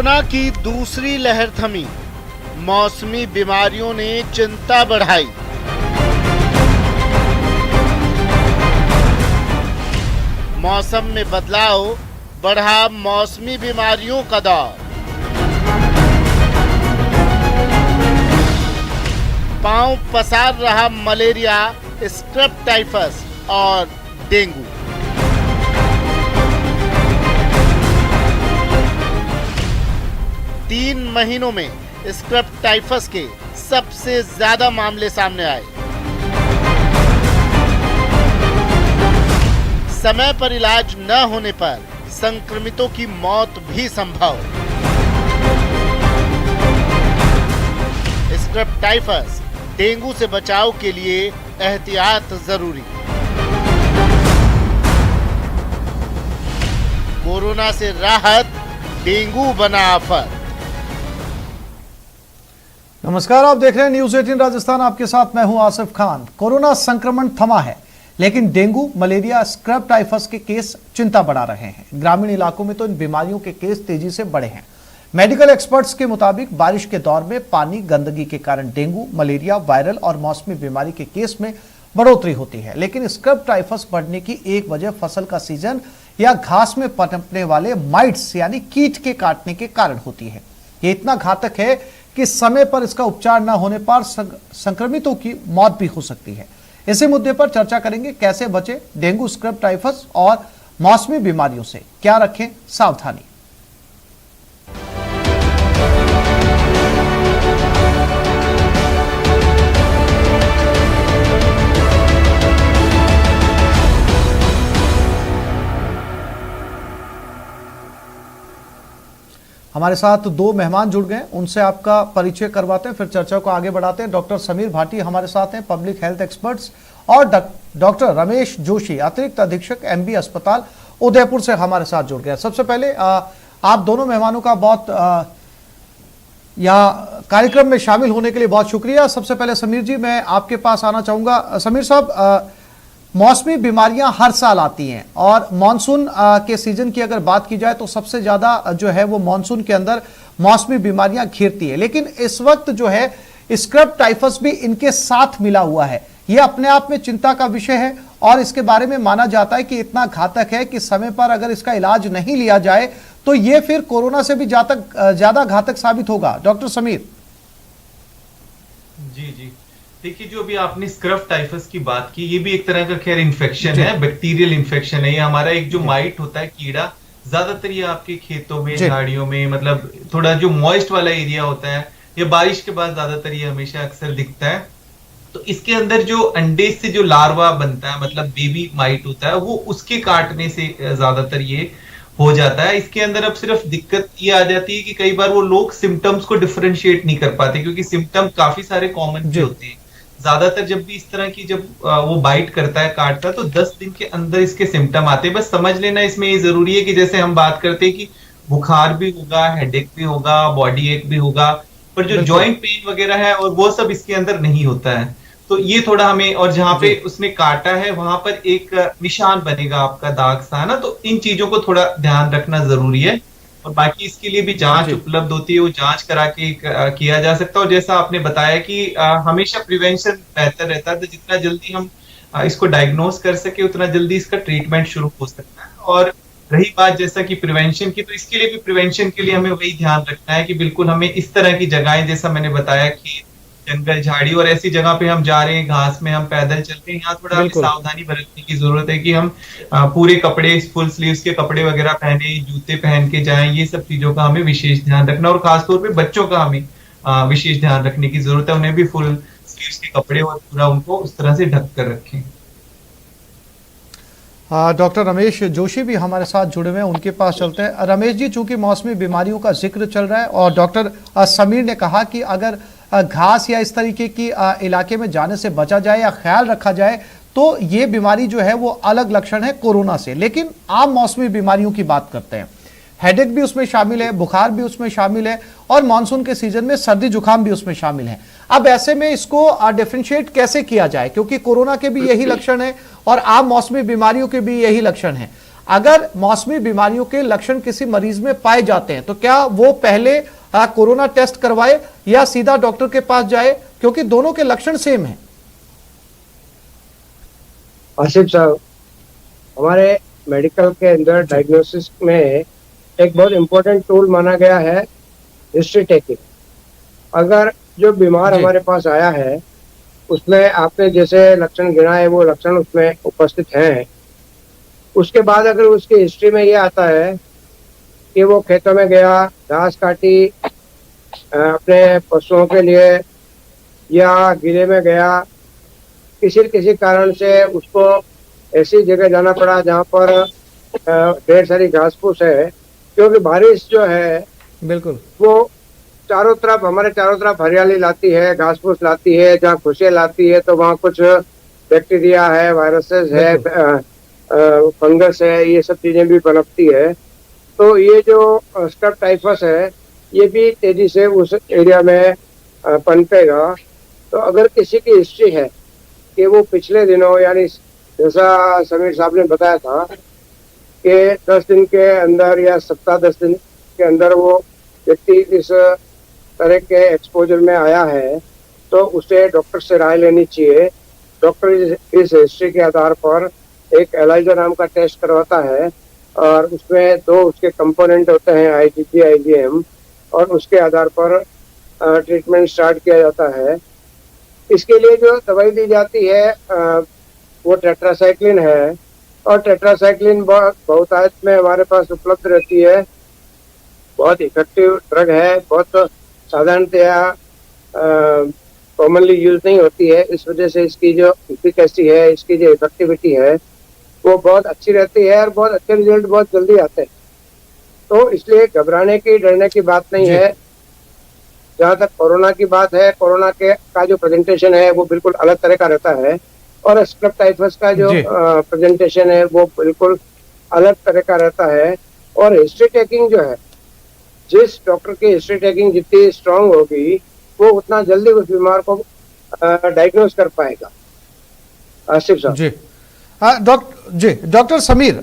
Corona की दूसरी लहर थमी, मौसमी बीमारियों ने चिंता बढ़ाई। मौसम में बदलाव, बढ़ा मौसमी बीमारियों का दौर। पांव पसार रहा मलेरिया, स्क्रब टाइफस और डेंगू। तीन महीनों में स्क्रब टाइफस के सबसे ज्यादा मामले सामने आए। समय पर इलाज न होने पर संक्रमितों की मौत भी संभव। स्क्रब टाइफस, डेंगू से बचाव के लिए एहतियात जरूरी। कोरोना से राहत, डेंगू बना आफत। नमस्कार, आप देख रहे हैं न्यूज 18 राजस्थान। आपके साथ मैं हूं आसिफ खान। कोरोना संक्रमण थमा है, लेकिन डेंगू, मलेरिया, स्क्रब टाइफस के केस चिंता बढ़ा रहे हैं। ग्रामीण इलाकों में तो इन बीमारियों के केस तेजी से बढ़े हैं। मेडिकल एक्सपर्ट्स के मुताबिक बारिश के दौर में पानी, गंदगी के कारण डेंगू, मलेरिया, वायरल और मौसमी बीमारी के केस में बढ़ोतरी होती है। लेकिन स्क्रब टाइफस बढ़ने की एक वजह फसल का सीजन या घास में पनपने वाले माइट्स यानी कीट के काटने के कारण होती है। ये इतना घातक है कि समय पर इसका उपचार न होने पर संक्रमितों की मौत भी हो सकती है। इसी मुद्दे पर चर्चा करेंगे, कैसे बचे डेंगू, स्क्रब टाइफस और मौसमी बीमारियों से, क्या रखें सावधानी। हमारे साथ दो मेहमान जुड़ गए, उनसे आपका परिचय करवाते हैं, फिर चर्चा को आगे बढ़ाते हैं। डॉक्टर समीर भाटी हमारे साथ हैं, पब्लिक हेल्थ एक्सपर्ट्स, और डॉक्टर रमेश जोशी, अतिरिक्त अधीक्षक एमबी अस्पताल उदयपुर से हमारे साथ जुड़ गए। सबसे पहले आप दोनों मेहमानों का बहुत यहाँ कार्यक्रम में शामिल होने के लिए बहुत शुक्रिया। सबसे पहले समीर जी, मैं आपके पास आना चाहूंगा। समीर साहब, मौसमी बीमारियां हर साल आती हैं और मानसून के सीजन की अगर बात की जाए तो सबसे ज्यादा जो है वो मानसून के अंदर मौसमी बीमारियां घिरती है। लेकिन इस वक्त जो है स्क्रब टाइफस भी इनके साथ मिला हुआ है। यह अपने आप में चिंता का विषय है और इसके बारे में माना जाता है कि इतना घातक है कि समय पर अगर इसका इलाज नहीं लिया जाए तो यह फिर कोरोना से भी ज्यादा घातक साबित होगा। डॉक्टर समीर जी, देखिए, जो अभी आपने स्क्रब टाइफस की बात की, ये भी एक तरह का खैर इन्फेक्शन है, बैक्टीरियल इन्फेक्शन है। ये हमारा एक जो माइट होता है, कीड़ा, ज्यादातर ये आपके खेतों में, झाड़ियों में, मतलब थोड़ा जो मॉइस्ट वाला एरिया होता है, ये बारिश के बाद ज्यादातर ये हमेशा अक्सर दिखता है। तो इसके अंदर जो अंडे से जो लार्वा बनता है, मतलब बेबी माइट होता है, वो उसके काटने से ज्यादातर ये हो जाता है। इसके अंदर अब सिर्फ दिक्कत ये आ जाती है कि कई बार वो लोग सिम्टम्स को डिफरेंशिएट नहीं कर पाते, क्योंकि सिम्टम काफी सारे कॉमन भी होते हैं। ज्यादातर जब भी इस तरह की जब वो बाइट करता है, काटता है, तो 10 दिन के अंदर इसके सिम्टम आते हैं। बस समझ लेना इसमें ये जरूरी है कि जैसे हम बात करते हैं कि बुखार भी होगा, हेडेक भी होगा, बॉडी एक भी होगा, पर जो जॉइंट पेन वगैरह है और वो सब इसके अंदर नहीं होता है। तो ये थोड़ा हमें, और जहां पे उसने काटा है वहां पर एक निशान बनेगा आपका, दाग सा, है ना। तो इन चीजों को थोड़ा ध्यान रखना जरूरी है। और बाकी इसके लिए भी जांच उपलब्ध होती है, वो जांच करा के किया जा सकता है। और जैसा आपने बताया कि हमेशा प्रिवेंशन बेहतर रहता है, तो जितना जल्दी हम इसको डायग्नोज कर सके उतना जल्दी इसका ट्रीटमेंट शुरू हो सकता है। और रही बात जैसा कि प्रिवेंशन की, तो इसके लिए भी प्रिवेंशन के लिए हमें वही ध्यान रखना है कि बिल्कुल हमें इस तरह की जगहें, जैसा मैंने बताया कि जंगल, झाड़ी और ऐसी जगह पे हम जा रहे हैं, घास में हम पैदल चलते हैं, यहाँ थोड़ा हमें सावधानी बरतने की जरूरत है कि हम पूरे कपड़े, फुल स्लीव्स के कपड़े वगैरह पहने, जूते पहन के जाएं। ये सब चीजों का हमें विशेष ध्यान रखना, और खासतौर पे बच्चों का हमें विशेष ध्यान रखने की जरूरत है। उन्हें भी फुल स्लीव्स के कपड़े और पूरा उनको उस तरह से ढक कर रखें। डॉक्टर रमेश जोशी भी हमारे साथ जुड़े हुए हैं, उनके पास चलते हैं। रमेश जी, चूंकि मौसमी बीमारियों का जिक्र चल रहा है और डॉक्टर समीर ने कहा कि अगर घास या इस तरीके की इलाके में जाने से बचा जाए या ख्याल रखा जाए तो ये बीमारी जो है वो अलग लक्षण है कोरोना से। लेकिन आम मौसमी बीमारियों की बात करते हैं, हेडेक भी उसमें शामिल है, बुखार भी उसमें शामिल है और मानसून के सीजन में सर्दी जुकाम भी उसमें शामिल है। अब ऐसे में इसको डिफरेंशिएट कैसे किया जाए, क्योंकि कोरोना के भी यही लक्षण है और आम मौसमी बीमारियों के भी यही लक्षण है। अगर मौसमी बीमारियों के लक्षण किसी मरीज में पाए जाते हैं तो क्या वो पहले कोरोना टेस्ट करवाए या सीधा डॉक्टर के पास जाए, क्योंकि दोनों के लक्षण सेम हैं? आसिफ साहब, हमारे मेडिकल के अंदर डायग्नोसिस में एक बहुत इम्पोर्टेंट टूल माना गया है हिस्ट्री टेकिंग। अगर जो बीमार हमारे पास आया है उसमें आपने जैसे लक्षण गिनाए वो लक्षण उसमें उपस्थित हैं, उसके बाद अगर उसकी हिस्ट्री में ये आता है कि वो खेतों में गया, घास काटी अपने पशुओं के लिए, या गिले में गया, किसी कारण से उसको ऐसी जगह जाना पड़ा जहाँ पर ढेर सारी घास फूस है, क्योंकि बारिश जो है बिल्कुल वो चारों तरफ हमारे चारों तरफ हरियाली लाती है, घास फूस लाती है, जहाँ खुशियाँ लाती है तो वहाँ कुछ बैक्टीरिया है, वायरसेस है, फंगस है, ये सब चीजें भी पनपती है। तो ये जो स्क्रब टाइफस है ये भी तेजी से उस एरिया में पनपेगा। तो अगर किसी की हिस्ट्री है कि वो पिछले दिनों, यानी जैसा समीर साहब ने बताया था कि 10 दिन के अंदर या सप्ताह 10 दिन के अंदर वो व्यक्ति इस तरह के एक्सपोजर में आया है, तो उसे डॉक्टर से राय लेनी चाहिए। डॉक्टर इस हिस्ट्री के आधार पर एक एलाइजा नाम का टेस्ट करवाता है और उसमें 2 उसके कंपोनेंट होते हैं, IgG, IgM, और उसके आधार पर ट्रीटमेंट स्टार्ट किया जाता है। इसके लिए जो दवाई दी जाती है वो टेट्रासाइक्लिन है, और टेट्रासाइक्लिन बहुतायत में हमारे पास उपलब्ध रहती है, बहुत इफेक्टिव ड्रग है, बहुत साधारणतया कॉमनली यूज नहीं होती है। इस वजह से इसकी जो एफिकेसी है, इसकी जो इफेक्टिविटी है वो बहुत अच्छी रहती है और बहुत अच्छे रिजल्ट बहुत जल्दी आते हैं। तो इसलिए घबराने की, डरने की बात नहीं है। जहाँ तक कोरोना की बात है, कोरोना के का जो प्रेजेंटेशन है वो बिल्कुल अलग तरह का रहता है, और स्क्रब टाइफस का जो प्रेजेंटेशन है वो बिल्कुल अलग तरह का रहता है। और हिस्ट्री टेकिंग जो है, जिस डॉक्टर की हिस्ट्री टेकिंग जितनी स्ट्रांग होगी वो उतना जल्दी उस बीमार को डायग्नोज कर पाएगा। आसिफ साहब जी, डॉक्टर समीर,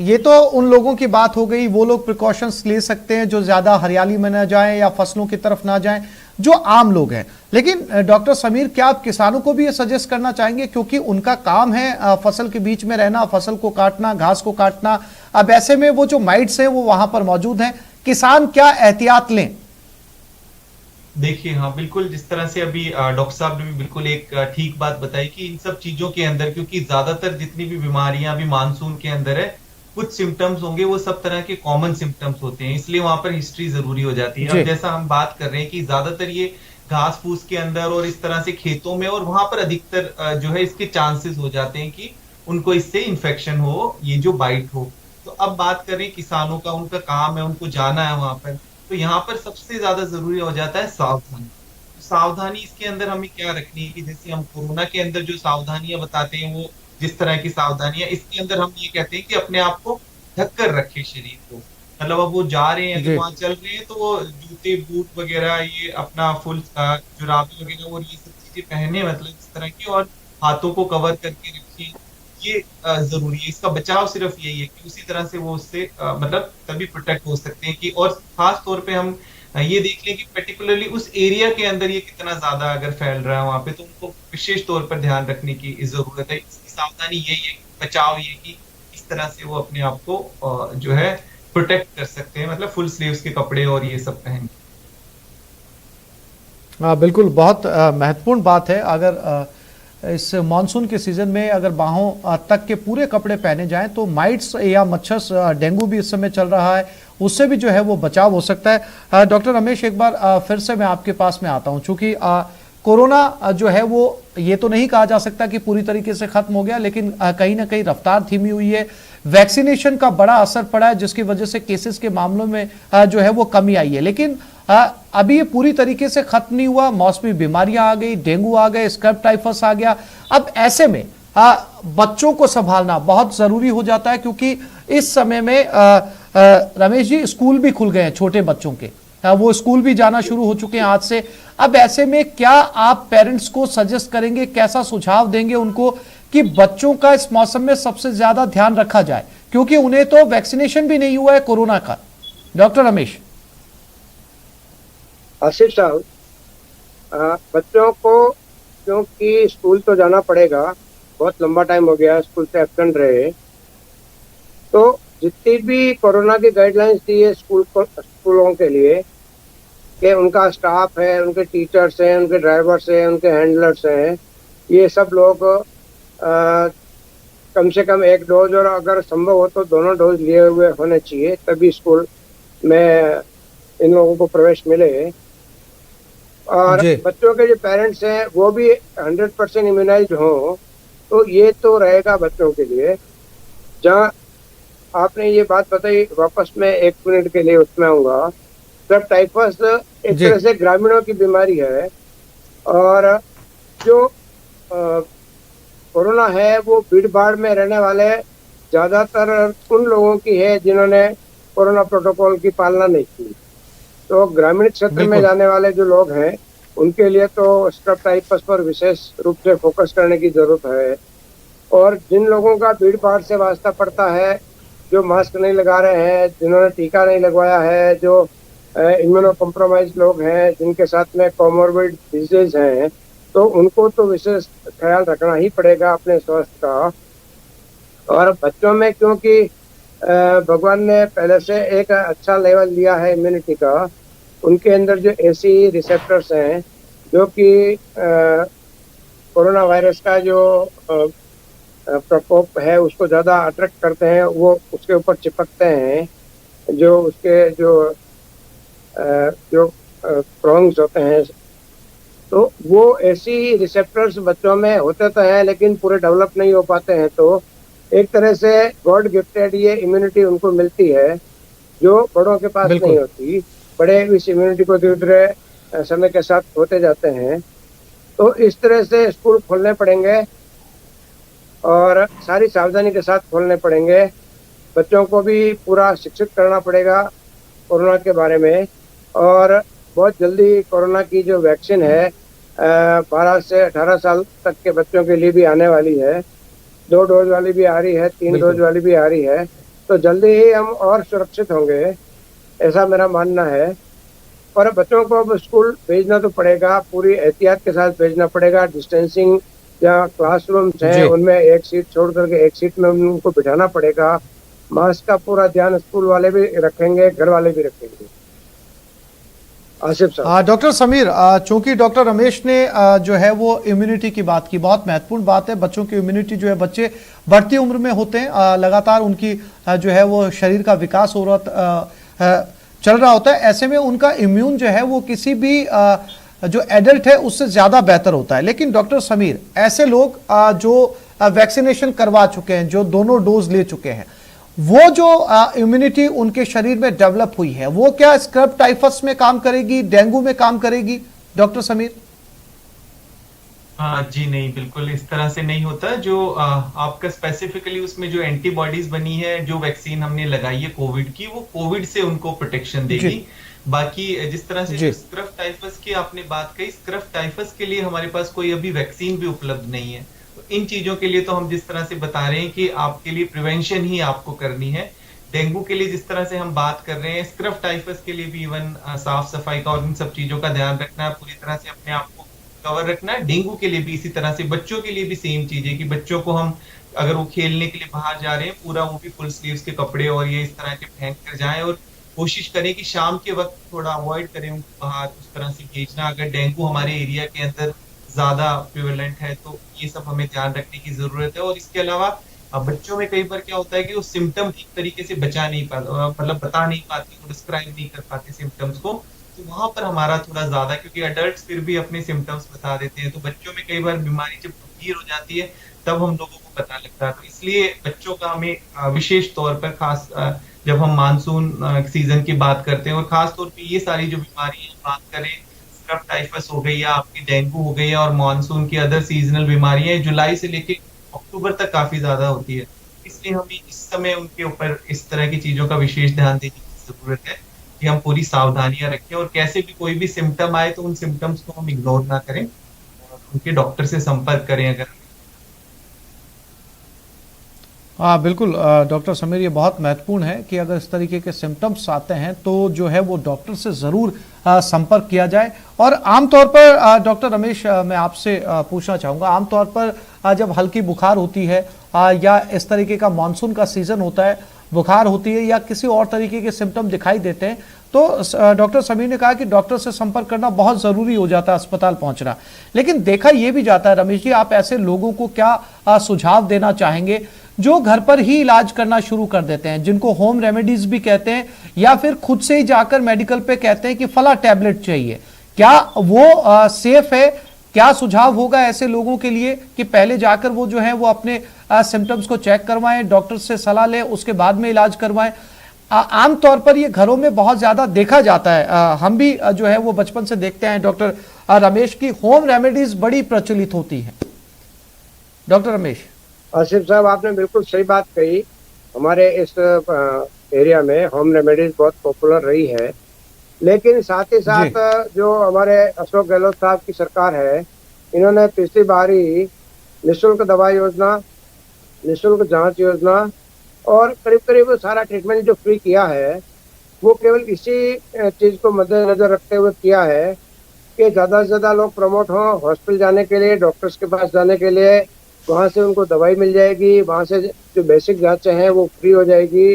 ये तो उन लोगों की बात हो गई, वो लोग प्रिकॉशंस ले सकते हैं जो ज्यादा हरियाली में ना जाएं या फसलों की तरफ ना जाएं, जो आम लोग हैं। लेकिन डॉक्टर समीर, क्या आप किसानों को भी ये सजेस्ट करना चाहेंगे, क्योंकि उनका काम है फसल के बीच में रहना, फसल को काटना, घास को काटना। अब ऐसे में वो जो माइट्स हैं वो वहां पर मौजूद हैं, किसान क्या एहतियात लें? देखिए, हाँ बिल्कुल, जिस तरह से अभी डॉक्टर साहब ने भी बिल्कुल एक ठीक बात बताई कि इन सब चीजों के अंदर, क्योंकि ज्यादातर जितनी भी बीमारियां अभी मानसून के अंदर है, कुछ सिम्टम्स होंगे वो सब तरह के कॉमन सिम्टम्स होते हैं, इसलिए वहां पर हिस्ट्री जरूरी हो जाती है। अब जैसा हम बात कर रहे हैं कि ज्यादातर ये घास फूस के अंदर और इस तरह से खेतों में, और वहां पर अधिकतर जो है इसके चांसेस हो जाते हैं कि उनको इससे इन्फेक्शन हो, ये जो बाइट हो। तो अब बात करें किसानों का, उनका काम है, उनको जाना है वहां पर, तो यहाँ पर सबसे ज्यादा जरूरी हो जाता है सावधानी। सावधानी इसके अंदर हमें क्या रखनी है कि जैसे हम कोरोना के अंदर जो सावधानियां बताते हैं वो जिस तरह की सावधानियां, इसके अंदर हम ये कहते हैं कि अपने आप को ढक कर रखे शरीर को। मतलब अब वो जा रहे हैं, अगर वहां चल रहे हैं तो वो जूते बूट वगैरह, ये अपना फुल जुराबे वगैरह और ये सब चीजें पहने, मतलब इस तरह की, और हाथों को कवर करके रखें, ये जरूरी है। इसका बचाव सिर्फ यही है कि उसी तरह से वो उससे मतलब तभी प्रोटेक्ट हो सकते हैं कि, और खास तौर पे हम ये देख लें कि पर्टिकुलरली उस एरिया के अंदर ये कितना ज्यादा अगर फैल रहा है वहां पे, तो उनको विशेष तौर पर ध्यान रखने की जरूरत है। इसकी सावधानी यही है, बचाव ये कि इस तरह से वो अपने आप को जो है प्रोटेक्ट कर सकते हैं, मतलब फुल स्लीव्स के कपड़े और ये सब पहन। बिल्कुल, बहुत महत्वपूर्ण बात है। अगर इस मानसून के सीजन में अगर बाहों तक के पूरे कपड़े पहने जाएं तो माइट्स या मच्छर, डेंगू भी इस समय चल रहा है, उससे भी जो है वो बचाव हो सकता है। डॉक्टर रमेश, एक बार फिर से मैं आपके पास में आता हूं, चूंकि कोरोना जो है वो ये तो नहीं कहा जा सकता कि पूरी तरीके से खत्म हो गया, लेकिन कहीं ना कहीं रफ्तार धीमी हुई है। वैक्सीनेशन का बड़ा असर पड़ा है जिसकी वजह से केसेस के मामलों में जो है वो कमी आई है, लेकिन अभी ये पूरी तरीके से खत्म नहीं हुआ। मौसमी बीमारियां आ गई, डेंगू आ गए, स्क्रब टाइफस आ गया। अब ऐसे में बच्चों को संभालना बहुत जरूरी हो जाता है, क्योंकि इस समय में रमेश जी स्कूल भी खुल गए हैं छोटे बच्चों के, वो स्कूल भी जाना शुरू हो चुके हैं आज से। अब ऐसे में क्या आप पेरेंट्स को सजेस्ट करेंगे, कैसा सुझाव देंगे उनको कि बच्चों का इस मौसम में सबसे ज्यादा ध्यान रखा जाए, क्योंकि उन्हें तो वैक्सीनेशन भी नहीं हुआ है कोरोना का? डॉक्टर रमेश। आसिफ साहब, बच्चों को क्योंकि स्कूल तो जाना पड़ेगा, बहुत लंबा टाइम हो गया स्कूल से एब्सेंट रहे, तो जितनी भी कोरोना की गाइडलाइंस दी है स्कूलों के लिए कि उनका स्टाफ है, उनके टीचर्स हैं, उनके ड्राइवर्स हैं, उनके हैंडलर्स हैं, ये सब लोग कम से कम एक डोज और अगर संभव हो तो दोनों डोज लिए हुए होने चाहिए, तभी स्कूल में इन लोगों को प्रवेश मिले। और बच्चों के जो पेरेंट्स हैं वो भी 100% इम्यूनाइज्ड हो, तो ये तो रहेगा बच्चों के लिए। जहाँ आपने ये बात बताई, वापस मैं 1 मिनट के लिए उसमें आऊंगा। स्क्रब टाइफस एक तरह से ग्रामीणों की बीमारी है, और जो कोरोना है वो भीड़ भाड़ में रहने वाले ज्यादातर उन लोगों की है जिन्होंने कोरोना प्रोटोकॉल की पालना नहीं की। तो ग्रामीण क्षेत्र में जाने वाले जो लोग हैं उनके लिए तो स्क्रब टाइफस पर विशेष रूप से फोकस करने की जरूरत है। और जिन लोगों का भीड़ भाड़ से वास्ता पड़ता है, जो मास्क नहीं लगा रहे हैं, जिन्होंने टीका नहीं लगवाया है, जो इम्यूनो कॉम्प्रोमाइज लोग हैं, जिनके साथ में कोमोर्बिड डिजीज हैं, तो उनको तो विशेष ख्याल रखना ही पड़ेगा अपने स्वास्थ्य का। और बच्चों में क्योंकि भगवान ने पहले से एक अच्छा लेवल दिया है इम्यूनिटी का, उनके अंदर जो ऐसी रिसेप्टर्स हैं जो कि कोरोना वायरस का जो प्रकोप है उसको ज़्यादा अट्रैक्ट करते हैं, वो उसके ऊपर चिपकते हैं, जो उसके जो प्रोंग्स होते हैं, तो वो ऐसी रिसेप्टर्स बच्चों में होते तो हैं लेकिन पूरे डेवलप नहीं हो पाते हैं। तो एक तरह से गॉड गिफ्टेड ये इम्यूनिटी उनको मिलती है जो बड़ों के पास नहीं होती। बड़े इस इम्यूनिटी को धीरे धीरे समय के साथ होते जाते हैं। तो इस तरह से स्कूल खोलने पड़ेंगे और सारी सावधानी के साथ खोलने पड़ेंगे। बच्चों को भी पूरा शिक्षित करना पड़ेगा कोरोना के बारे में। और बहुत जल्दी कोरोना की जो वैक्सीन है 12 से 18 साल तक के बच्चों के लिए भी आने वाली है। 2 डोज वाली भी आ रही है, 3 डोज वाली भी आ रही है। तो जल्दी ही हम और सुरक्षित होंगे, ऐसा मेरा मानना है। और बच्चों को अब स्कूल भेजना तो पड़ेगा, पूरी एहतियात के साथ भेजना पड़ेगा। डिस्टेंसिंग या क्लासरूम्स हैं उनमें एक सीट छोड़ करके एक सीट में उनको बिठाना पड़ेगा। मास्क का पूरा ध्यान स्कूल वाले भी रखेंगे, घर वाले भी रखेंगे। आसिफ साहब। डॉक्टर समीर, चूंकि डॉक्टर रमेश ने जो है वो इम्यूनिटी की बात की, बहुत महत्वपूर्ण बात है। बच्चों की इम्यूनिटी जो है, बच्चे बढ़ती उम्र में होते हैं, लगातार उनकी जो है वो शरीर का विकास हो रहा चल रहा होता है। ऐसे में उनका इम्यून जो है वो किसी भी जो एडल्ट है उससे ज्यादा बेहतर होता है। लेकिन डॉक्टर समीर, ऐसे लोग जो वैक्सीनेशन करवा चुके हैं, जो दोनों डोज ले चुके हैं, वो जो इम्यूनिटी उनके शरीर में डेवलप हुई है, वो क्या स्क्रब टाइफस में काम करेगी, डेंगू में काम करेगी? डॉक्टर समीर। जी नहीं, बिल्कुल इस तरह से नहीं होता। जो आपका स्पेसिफिकली उसमें जो एंटीबॉडीज बनी है, जो वैक्सीन हमने लगाई है कोविड की, वो कोविड से उनको प्रोटेक्शन देगी। बाकी जिस तरह से स्क्रब टाइफस की आपने बात कही, स्क्रब टाइफस के लिए हमारे पास कोई अभी वैक्सीन भी उपलब्ध नहीं है। तो इन चीजों के लिए तो हम जिस तरह से बता रहे हैं कि आपके लिए प्रिवेंशन ही आपको करनी है। डेंगू के लिए जिस तरह से हम बात कर रहे हैं, स्क्रब टाइफस के लिए भी इवन साफ सफाई का और इन सब चीजों का ध्यान रखना है, पूरी तरह से अपने आप को कवर रखना है। डेंगू के लिए भी इसी तरह से, बच्चों के लिए भी सेम चीज है कि बच्चों को हम अगर वो खेलने के लिए बाहर जा रहे हैं, पूरा वो भी फुल स्लीव्स के कपड़े और ये इस तरह के पहन कर जाएं, और कोशिश करें कि शाम के वक्त थोड़ा अवॉइड करें उनको बाहर उस तरह से भेजना। अगर डेंगू हमारे एरिया के अंदर ज्यादा प्रिवेलेंट है तो ये सब हमें ध्यान रखने की जरूरत है। और इसके अलावा बच्चों में कई बार क्या होता है कि वो सिम्टम ठीक तरीके से बता नहीं पाते, डिस्क्राइब नहीं कर पाते सिम्टम्स को, तो वहां पर हमारा थोड़ा ज्यादा, क्योंकि अडल्ट फिर भी अपने सिम्टम्स बता देते हैं, तो बच्चों में कई बार बीमारी जब गंभीर हो जाती है तब हम लोगों को पता लगता है। तो इसलिए बच्चों का हमें विशेष तौर पर खास जब हम मानसून सीजन की बात करते हैं, और खास तौर पे ये सारी जो बीमारी बात करें, स्क्रब टाइफस हो गई या आपकी डेंगू हो गई और मानसून की अदर सीजनल बीमारियां जुलाई से लेके अक्टूबर तक काफी ज्यादा होती है, इसलिए हमें इस समय उनके ऊपर इस तरह की चीजों का विशेष ध्यान देने की जरूरत है कि हम पूरी सावधानियां रखें, और कैसे भी कोई भी सिम्टम आए तो उन सिम्टम्स को हम इग्नोर ना करें, उनके डॉक्टर से संपर्क करें। अगर हाँ बिल्कुल डॉक्टर समीर, ये बहुत महत्वपूर्ण है कि अगर इस तरीके के सिम्टम्स आते हैं तो जो है वो डॉक्टर से ज़रूर संपर्क किया जाए। और आमतौर पर डॉक्टर रमेश, मैं आपसे पूछना चाहूँगा, आमतौर पर जब हल्की बुखार होती है या इस तरीके का मानसून का सीज़न होता है, बुखार होती है या किसी और तरीके के सिम्टम दिखाई देते हैं, तो डॉक्टर समीर ने कहा कि डॉक्टर से संपर्क करना बहुत ज़रूरी हो जाता है, अस्पताल पहुंचना। लेकिन देखा यह भी जाता है रमेश जी, आप ऐसे लोगों को क्या सुझाव देना चाहेंगे जो घर पर ही इलाज करना शुरू कर देते हैं, जिनको होम रेमेडीज भी कहते हैं, या फिर खुद से ही जाकर मेडिकल पे कहते हैं कि फला टैबलेट चाहिए? क्या वो सेफ है? क्या सुझाव होगा ऐसे लोगों के लिए कि पहले जाकर वो जो है वो अपने सिम्टम्स को चेक करवाएं, डॉक्टर से सलाह लें, उसके बाद में इलाज करवाएं? आमतौर पर ये घरों में बहुत ज्यादा देखा जाता है, हम भी जो है वो बचपन से देखते हैं डॉक्टर रमेश की होम रेमेडीज बड़ी प्रचलित होती है। डॉक्टर रमेश। आसिफ साहब, आपने बिल्कुल सही बात कही। हमारे इस एरिया में होम रेमेडीज बहुत पॉपुलर रही है, लेकिन साथ ही साथ जो हमारे अशोक गहलोत साहब की सरकार है, इन्होंने पिछली बारी निःशुल्क दवा योजना, निःशुल्क जांच योजना और करीब करीब सारा ट्रीटमेंट जो फ्री किया है, वो केवल इसी चीज को मद्देनजर रखते हुए किया है कि ज्यादा से ज्यादा लोग प्रमोट हों हॉस्पिटल जाने के लिए, डॉक्टर्स के पास जाने के लिए। वहाँ से उनको दवाई मिल जाएगी, वहाँ से जो बेसिक जांचें हैं वो फ्री हो जाएगी,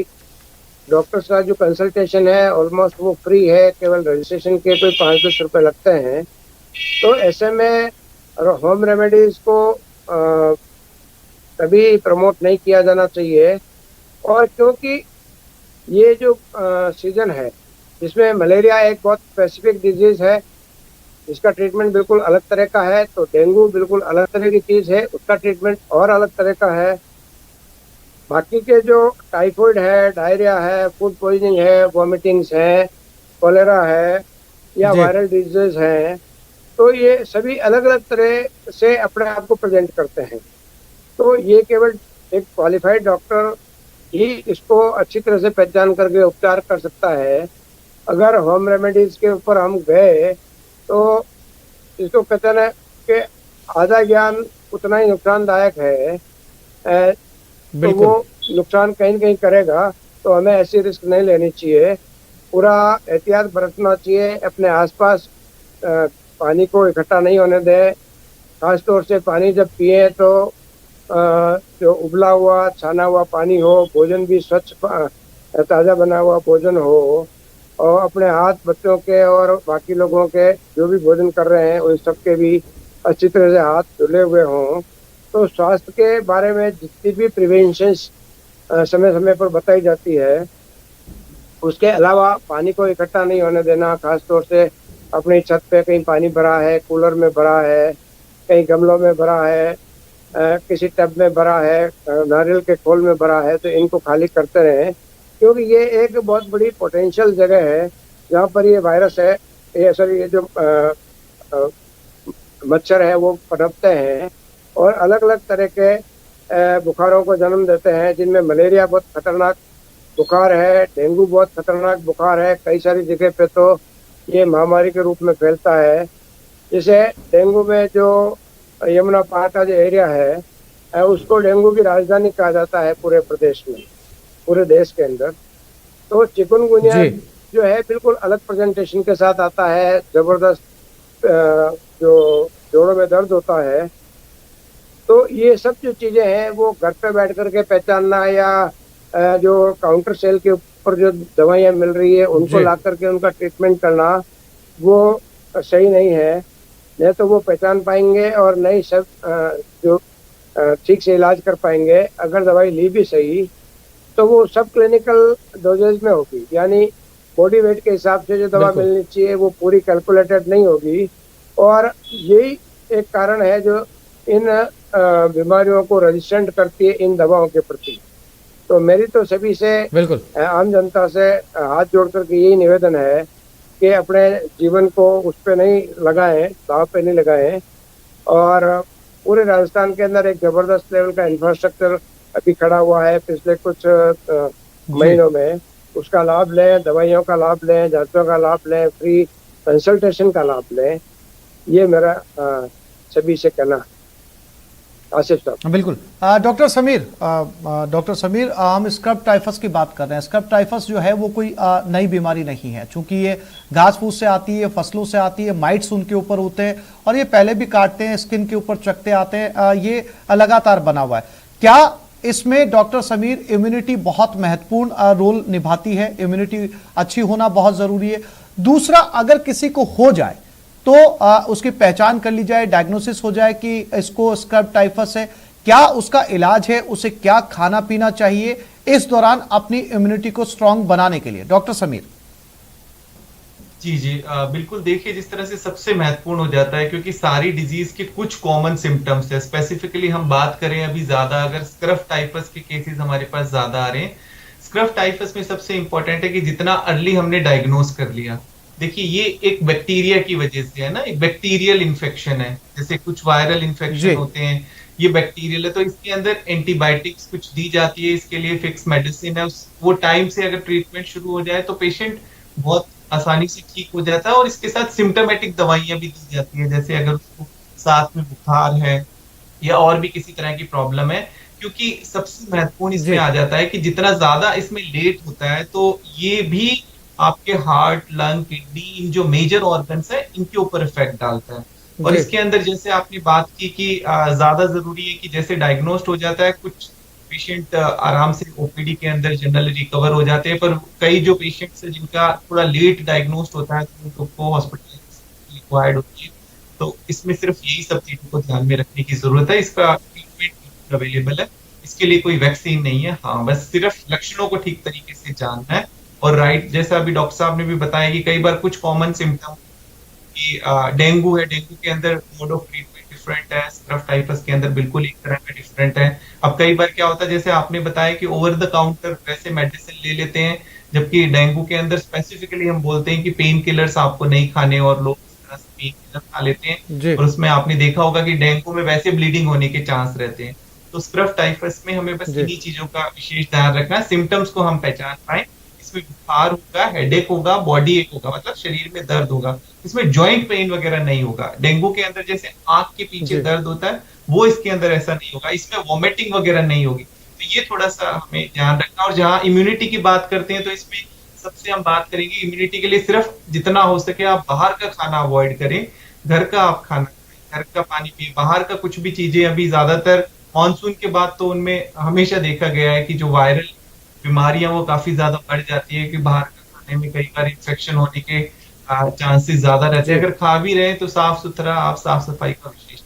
डॉक्टर्स का जो कंसल्टेशन है ऑलमोस्ट वो फ्री है, केवल रजिस्ट्रेशन के कोई 5-10 रुपए लगते हैं। तो ऐसे में होम रेमेडीज को कभी प्रमोट नहीं किया जाना चाहिए। और क्योंकि ये जो सीजन है, इसमें मलेरिया एक बहुत स्पेसिफिक डिजीज है, इसका ट्रीटमेंट बिल्कुल अलग तरह का है, तो डेंगू बिल्कुल अलग तरह की चीज है, उसका ट्रीटमेंट और अलग तरह का है। बाकी के जो टाइफाइड है, डायरिया है, फूड पॉइजनिंग है, वॉमिटिंग्स है, कोलेरा है या वायरल डिजीज हैं, तो ये सभी अलग अलग तरह से अपने आप को प्रेजेंट करते हैं। तो ये केवल एक क्वालिफाइड डॉक्टर ही इसको अच्छी तरह से पहचान करके उपचार कर सकता है। अगर होम रेमेडीज के ऊपर हम गए तो इसको कहते हैं कि आधा ज्ञान उतना ही नुकसानदायक है, तो वो नुकसान कहीं न कहीं करेगा, तो हमें ऐसी रिस्क नहीं लेनी चाहिए। पूरा एहतियात बरतना चाहिए, अपने आसपास पानी को इकट्ठा नहीं होने दें। खासतौर से पानी जब पिए तो जो उबला हुआ छाना हुआ पानी हो, भोजन भी स्वच्छ ताज़ा बना हुआ भोजन हो, और अपने हाथ बच्चों के और बाकी लोगों के जो भी भोजन कर रहे हैं उन सबके भी अच्छी तरह से हाथ धुले हुए हों। तो स्वास्थ्य के बारे में जितनी भी प्रिवेंशन समय समय पर बताई जाती है, उसके अलावा पानी को इकट्ठा नहीं होने देना। खासतौर से अपनी छत पे कहीं पानी भरा है, कूलर में भरा है, कहीं गमलों में भरा है, किसी टब में भरा है, नारियल के खोल में भरा है, तो इनको खाली करते रहें, क्योंकि ये एक बहुत बड़ी पोटेंशियल जगह है जहाँ पर ये वायरस है, ये जो मच्छर है वो पनपते हैं और अलग अलग तरह के बुखारों को जन्म देते हैं, जिनमें मलेरिया बहुत खतरनाक बुखार है, डेंगू बहुत खतरनाक बुखार है। कई सारी जगह पे तो ये महामारी के रूप में फैलता है। जैसे डेंगू में जो यमुना पार का जो एरिया है, उसको डेंगू की राजधानी कहा जाता है पूरे प्रदेश में, पूरे देश के अंदर। तो चिकनगुनिया जो है बिल्कुल अलग प्रेजेंटेशन के साथ आता है, जबरदस्त जो जोड़ों में दर्द होता है। तो ये सब जो चीजें हैं वो घर पे बैठ करके पहचानना या जो काउंटर सेल के ऊपर जो दवाइयाँ मिल रही है उनको ला करके उनका ट्रीटमेंट करना, वो सही नहीं है। नहीं तो वो पहचान पाएंगे और नहीं सब जो ठीक से इलाज कर पाएंगे। अगर दवाई ली भी सही तो वो सब क्लिनिकल डोजेज में होगी, यानी बॉडी वेट के हिसाब से जो दवा मिलनी चाहिए वो पूरी कैलकुलेटेड नहीं होगी। और यही एक कारण है जो इन बीमारियों को रेजिस्टेंट करती है इन दवाओं के प्रति। तो मेरी तो सभी से आम जनता से हाथ जोड़ करके यही निवेदन है कि अपने जीवन को उस पे नहीं लगाएं, दाव पे नहीं लगाएं। और पूरे राजस्थान के अंदर एक जबरदस्त लेवल का इंफ्रास्ट्रक्चर अभी खड़ा हुआ है पिछले कुछ महीनों में, उसका लाभ लें, दवाइयों का लाभ लें, जांचों का लाभ लें, फ्री कंसल्टेशन का लाभ लें। ये मेरा सभी से कहना है। आसिफ साहब। बिल्कुल। डॉक्टर समीर, हम स्क्रब टाइफस की बात कर रहे हैं। स्क्रब टाइफस जो है वो कोई नई बीमारी नहीं है, क्योंकि ये घास फूस से आती है, फसलों से आती है, माइट्स उनके ऊपर होते हैं और ये पहले भी काटते हैं, स्किन के ऊपर चकते आते हैं, ये लगातार बना हुआ है। क्या इसमें डॉक्टर समीर इम्यूनिटी बहुत महत्वपूर्ण रोल निभाती है? इम्यूनिटी अच्छी होना बहुत जरूरी है। दूसरा, अगर किसी को हो जाए तो उसकी पहचान कर ली जाए, डायग्नोसिस हो जाए कि इसको स्क्रब टाइफस है, क्या उसका इलाज है, उसे क्या खाना पीना चाहिए इस दौरान अपनी इम्यूनिटी को स्ट्रांग बनाने के लिए? डॉक्टर समीर। जी जी, बिल्कुल। देखिए, जिस तरह से सबसे महत्वपूर्ण हो जाता है, क्योंकि सारी डिजीज के कुछ कॉमन सिम्टम्स है। स्पेसिफिकली हम बात करें अभी ज्यादा, अगर स्क्रब टाइफस के केसेस हमारे पास ज्यादा आ रहे हैं। स्क्रब टाइफस में सबसे इंपॉर्टेंट है कि जितना अर्ली हमने डायग्नोज कर लिया। देखिए, ये एक बैक्टीरिया की वजह से है ना, एक बैक्टीरियल इन्फेक्शन है। जैसे कुछ वायरल इन्फेक्शन होते हैं, ये बैक्टीरियल है, तो इसके अंदर एंटीबायोटिक्स कुछ दी जाती है, इसके लिए फिक्स मेडिसिन है। वो टाइम से अगर ट्रीटमेंट शुरू हो जाए तो पेशेंट बहुत आसानी से ठीक हो जाता है। और इसके साथ सिम्टोमेटिक दवाइयां भी दी जाती है, जैसे अगर उसको साथ में बुखार है या और भी किसी तरह की प्रॉब्लम है। क्योंकि सबसे महत्वपूर्ण इसमें आ जाता है कि जितना ज्यादा इसमें लेट होता है तो ये भी आपके हार्ट, लंग, किडनी, जो मेजर ऑर्गन्स है, इनके ऊपर इफेक्ट डालता है। और इसके अंदर जैसे आपने बात की कि ज्यादा जरूरी है कि जैसे डायग्नोस्ड हो जाता है, कुछ पेशेंट आराम से ओपीडी के अंदर जनरली रिकवर हो जाते हैं, पर कई जो पेशेंट्स है जिनका थोड़ा लेट डायग्नोस्ड होता है तो उनको हॉस्पिटल रिक्वायर्ड होती है। तो इसमें सिर्फ यही सब चीजों को ध्यान में रखने की जरूरत है। इसका ट्रीटमेंट अवेलेबल है, इसके लिए कोई वैक्सीन नहीं है। हाँ, बस सिर्फ लक्षणों को ठीक तरीके से जानना है। और राइट, जैसा अभी डॉक्टर साहब ने भी बताया कि कई बार कुछ कॉमन सिम्टम कि डेंगू है, डेंगू के अंदर मोड ऑफ ट्रीटमेंट डिफरेंट है, स्क्रब टाइफस के अंदर बिल्कुल एक तरह का डिफरेंट है। अब कई बार क्या होता है, जैसे आपने बताया कि ओवर द काउंटर वैसे मेडिसिन ले लेते हैं, जबकि डेंगू के अंदर स्पेसिफिकली हम बोलते हैं कि पेन किलर्स आपको नहीं खाने, और लोग इस तरह से पेन किलर खा लेते हैं। और उसमें आपने देखा होगा कि डेंगू में वैसे ब्लीडिंग होने के चांस रहते हैं। तो स्क्रब टाइफस में हमें बस इन्हीं चीजों का विशेष ध्यान रखना है, सिम्टम्स को हम पहचान पाए। इसमें बुखार होगा, हेडेक होगा, बॉडी एक होगा, मतलब शरीर में दर्द होगा। इसमें जॉइंट पेन वगैरह नहीं होगा। डेंगू के अंदर जैसे आंख के पीछे दर्द होता है, वो इसके अंदर ऐसा नहीं होगा। इसमें वॉमिटिंग वगैरह नहीं होगी। तो ये थोड़ा सा हमें ध्यान रखना। और जहां इम्यूनिटी की बात करते हैं, तो इसमें सबसे हम बात करेंगे इम्यूनिटी के लिए, सिर्फ जितना हो सके आप बाहर का खाना अवॉइड करें, घर का आप खाना खाएं, घर का पानी पिए। बाहर का कुछ भी चीजें, अभी ज्यादातर मानसून के बाद तो उनमें हमेशा देखा गया है कि जो वायरल बीमारियां वो काफी ज्यादा बढ़ जाती है, कि बाहर का खाने में कई बार इंफेक्शन होने के चांसेस ज्यादा रहते हैं। अगर खा भी रहे तो साफ सुथरा, आप साफ सफाई का विशेष।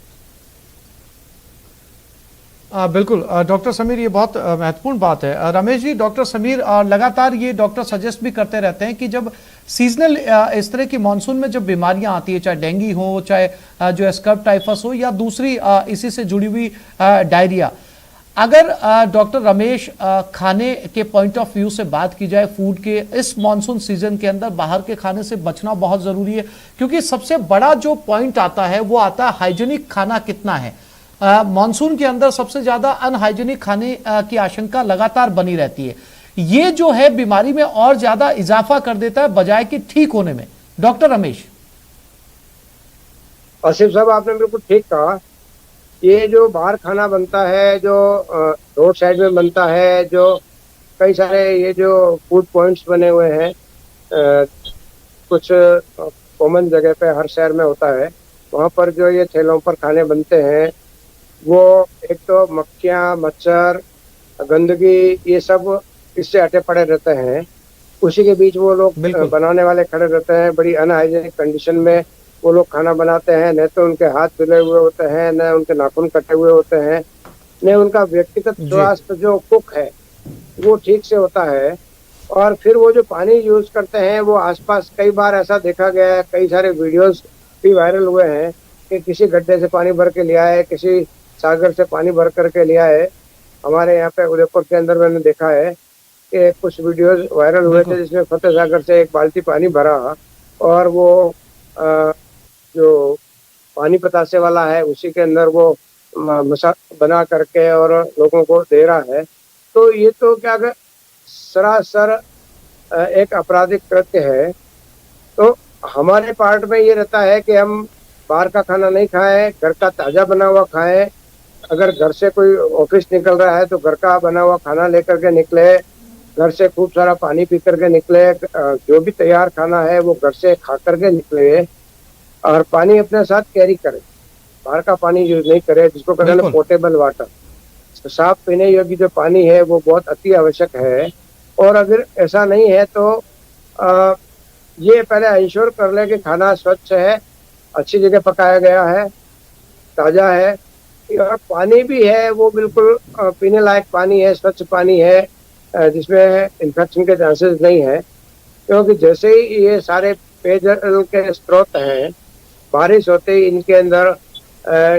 बिल्कुल डॉक्टर समीर, ये बहुत महत्वपूर्ण बात है। रमेश जी, डॉक्टर समीर लगातार ये डॉक्टर सजेस्ट भी करते रहते हैं कि जब सीजनल इस तरह की मानसून में जब बीमारियां आती है, चाहे डेंगू हो, चाहे जो स्क्रब टाइफस हो, या दूसरी इसी से जुड़ी हुई डायरिया, अगर डॉक्टर रमेश खाने के पॉइंट ऑफ व्यू से बात की जाए, फूड के इस मॉनसून सीजन के अंदर बाहर के खाने से बचना बहुत जरूरी है, क्योंकि सबसे बड़ा जो पॉइंट आता है वो आता है हाइजीनिक खाना कितना है। मॉनसून के अंदर सबसे ज्यादा अनहाइजीनिक खाने की आशंका लगातार बनी रहती है। ये जो है बीमारी में और ज्यादा इजाफा कर देता है बजाय कि ठीक होने में। डॉक्टर रमेश। आसिफ साहब, आपने बिल्कुल ठीक कहा। ये जो बाहर खाना बनता है, जो रोड साइड में बनता है, जो कई सारे ये जो फूड पॉइंट्स बने हुए हैं, कुछ कॉमन जगह पे हर शहर में होता है, वहाँ पर जो ये ठेलों पर खाने बनते हैं, वो एक तो मक्खियाँ, मच्छर, गंदगी, ये सब इससे अटे पड़े रहते हैं। उसी के बीच वो लोग बनाने वाले खड़े रहते हैं, बड़ी अनहाइजीनिक कंडीशन में वो लोग खाना बनाते हैं। न तो उनके हाथ धुले हुए होते हैं, न उनके नाखून कटे हुए होते हैं, न उनका व्यक्तिगत स्वास्थ्य जो कुक है वो ठीक से होता है। और फिर वो जो पानी यूज करते हैं, वो आसपास कई बार ऐसा देखा गया है, कई सारे वीडियोस भी वायरल हुए हैं कि किसी गड्ढे से पानी भर के लिया है, किसी सागर से पानी भर करके लिया है। हमारे यहाँ पे उदयपुर के अंदर मैंने देखा है कि कुछ वीडियोस वायरल हुए थे जिसमें फतेह सागर से एक बाल्टी पानी भरा और वो जो पानी पतासे वाला है उसी के अंदर वो मसाला बना करके और लोगों को दे रहा है। तो ये तो क्या सरासर एक आपराधिक कृत्य है। तो हमारे पार्ट में ये रहता है कि हम बाहर का खाना नहीं खाएं, घर का ताजा बना हुआ खाएं, अगर घर से कोई ऑफिस निकल रहा है तो घर का बना हुआ खाना लेकर के निकले, घर से खूब सारा पानी पी करके निकले, जो भी तैयार खाना है वो घर से खा करके निकले, और पानी अपने साथ कैरी करे, बाहर का पानी यूज नहीं करे, जिसको कहते हैं पोर्टेबल वाटर। साफ पीने योग्य जो पानी है वो बहुत अति आवश्यक है। और अगर ऐसा नहीं है तो ये पहले इंश्योर कर ले कि खाना स्वच्छ है, अच्छी जगह पकाया गया है, ताजा है, और पानी भी है वो बिल्कुल पीने लायक पानी है, स्वच्छ पानी है, जिसमें इन्फेक्शन के चांसेस नहीं है। क्योंकि जैसे ही ये सारे पेयजल के स्रोत हैं, बारिश होते ही इनके अंदर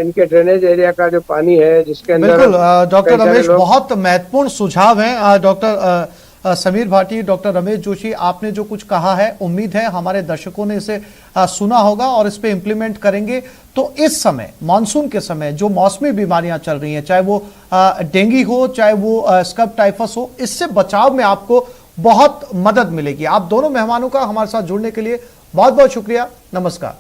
इनके ड्रेनेज एरिया का जो पानी है जिसके अंदर बिल्कुल डॉक्टर रमेश, बहुत महत्वपूर्ण सुझाव हैं डॉक्टर समीर भाटी, डॉक्टर रमेश जोशी, आपने जो कुछ कहा है उम्मीद है हमारे दर्शकों ने इसे सुना होगा और इस पे इम्प्लीमेंट करेंगे। तो इस समय मानसून के समय जो मौसमी बीमारियां चल रही हैं, चाहे वो डेंगू हो, चाहे वो स्कब टाइफस हो, इससे बचाव में आपको बहुत मदद मिलेगी। आप दोनों मेहमानों का हमारे साथ जुड़ने के लिए बहुत बहुत शुक्रिया। नमस्कार।